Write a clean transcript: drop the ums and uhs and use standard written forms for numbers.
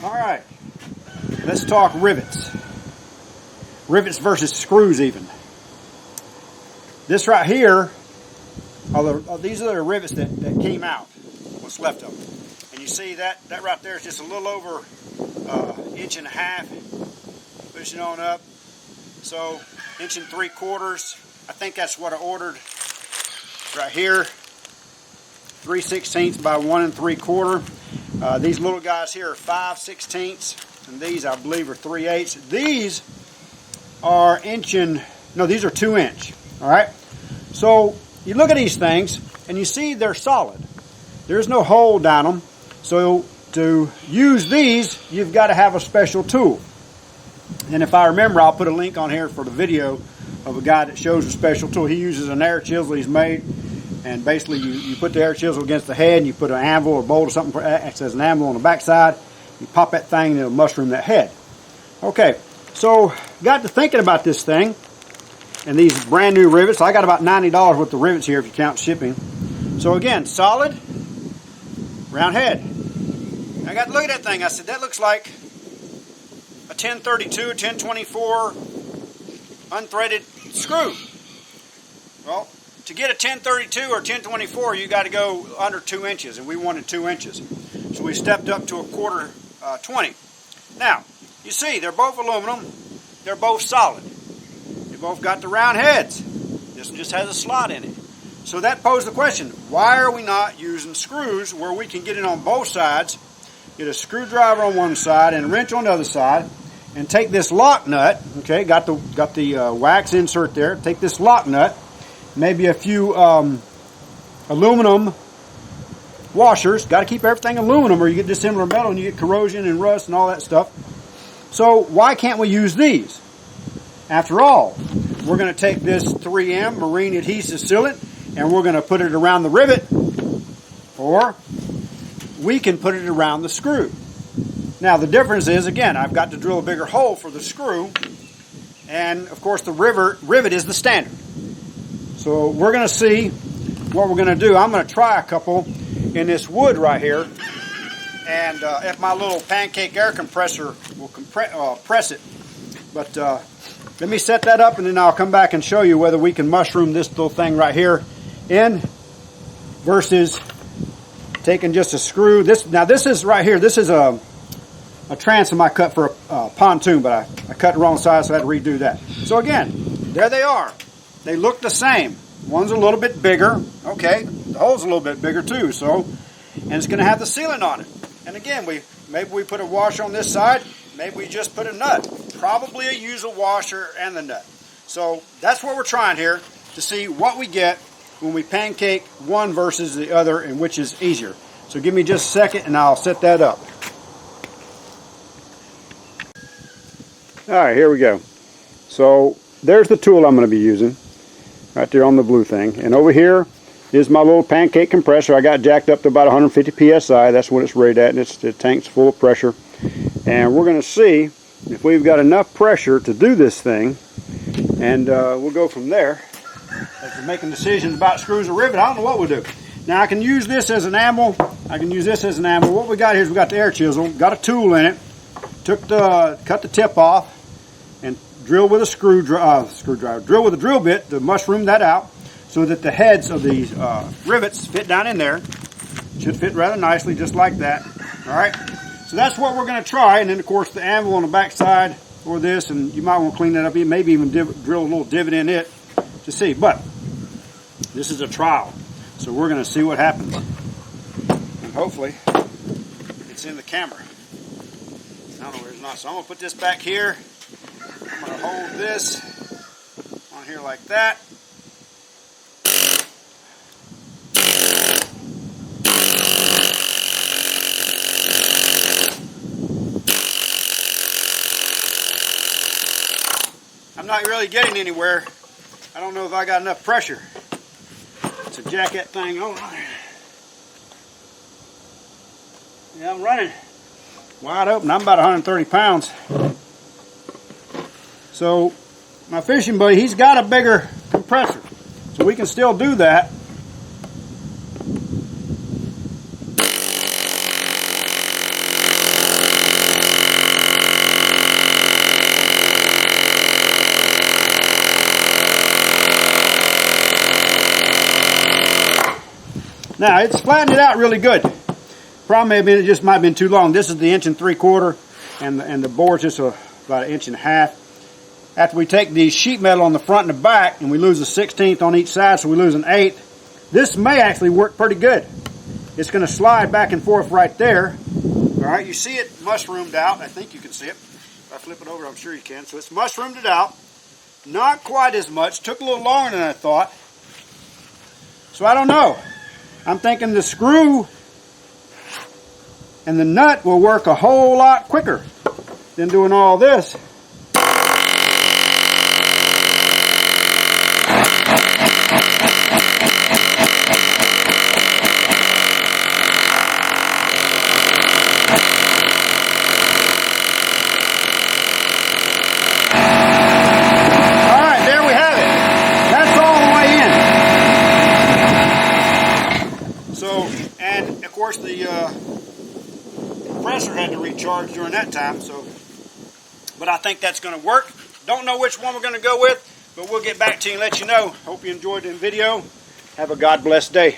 Alright, let's talk rivets. Rivets versus screws even. This right here, these are the rivets that came out, what's left of them. And you see that right there is just a little over inch and a half, pushing on up. So 1 3/4. I think that's what I ordered right here. 3/16 by 1 3/4. These little guys here are 5/16, and these I believe are 3/8. These are these are 2 inch. All right. So you look at these things and you see they're solid. There's no hole down them. So to use these, you've got to have a special tool. And if I remember, I'll put a link on here for the video of a guy that shows a special tool. He uses an air chisel he's made. And basically, you put the air chisel against the head, and you put an anvil or bolt or something that acts as an anvil on the backside. You pop that thing, and it'll mushroom that head. Okay, so got to thinking about this thing, and these brand new rivets. I got about $90 worth of rivets here if you count shipping. So again, solid, round head. I got to look at that thing. I said, that looks like a 1032, 1024 unthreaded screw. Well, to get a 1032 or 1024, you got to go under 2 inches, and we wanted 2 inches. So we stepped up to a 1/4 20. Now, you see, they're both aluminum. They're both solid. They both got the round heads. This one just has a slot in it. So that posed the question, why are we not using screws where we can get it on both sides, get a screwdriver on one side and a wrench on the other side, and take this lock nut, okay, got the wax insert there, take this lock nut, maybe a few aluminum washers. Got to keep everything aluminum or you get dissimilar metal and you get corrosion and rust and all that stuff. So why can't we use these? After all, we're going to take this 3M marine adhesive sealant and we're going to put it around the rivet, or we can put it around the screw. Now the difference is, again, I've got to drill a bigger hole for the screw, and of course the rivet is the standard. So we're going to see what we're going to do. I'm going to try a couple in this wood right here, and if my little pancake air compressor will press it. But let me set that up, and then I'll come back and show you whether we can mushroom this little thing right here in versus taking just a screw. This is right here. This is a transom I cut for a pontoon, but I cut the wrong size, so I had to redo that. So again, there they are. They look the same. One's a little bit bigger. Okay, the hole's a little bit bigger too. So, and it's going to have the sealant on it. And again, maybe we put a washer on this side. Maybe we just put a nut. Probably use a washer and the nut. So that's what we're trying here, to see what we get when we pancake one versus the other and which is easier. So give me just a second and I'll set that up. All right, here we go. So there's the tool I'm going to be using. Right there on the blue thing. And over here is my little pancake compressor. I got jacked up to about 150 psi. That's what it's rated at, and the tank's full of pressure. And we're going to see if we've got enough pressure to do this thing, and we'll go from there. As we're making decisions about screws or rivet, I don't know what we'll do. Now I can use this as an anvil. I can use this as an anvil. What we got here is we got the air chisel, got a tool in it, cut the tip off, and drill with a screwdriver. Drill with a drill bit to mushroom that out so that the heads of these rivets fit down in there. Should fit rather nicely, just like that. All right. So that's what we're going to try. And then, of course, the anvil on the back side for this, and you might want to clean that up. You maybe even drill a little divot in it to see. But this is a trial, so we're going to see what happens. And hopefully, it's in the camera. I don't know where it's not. So I'm going to put this back here. I'm going to hold this on here like that. I'm not really getting anywhere. I don't know if I got enough pressure to jack that thing on. Yeah, I'm running wide open. I'm about 130 pounds. So my fishing buddy, he's got a bigger compressor, so we can still do that. Now, it's flattened it out really good. Problem may have been it just might have been too long. This is the 1 3/4 and the board's just about 1 1/2 inches. After we take the sheet metal on the front and the back and we lose a 1/16 on each side, so we lose an 1/8, this may actually work pretty good. It's going to slide back and forth right there. All right, you see it mushroomed out. I think you can see it. If I flip it over, I'm sure you can. So it's mushroomed it out. Not quite as much. Took a little longer than I thought. So I don't know. I'm thinking the screw and the nut will work a whole lot quicker than doing all this. And of course the compressor had to recharge during that time, so but I think that's going to work. Don't know which one we're going to go with, but we'll get back to you and let you know. Hope you enjoyed the video. Have a God blessed day.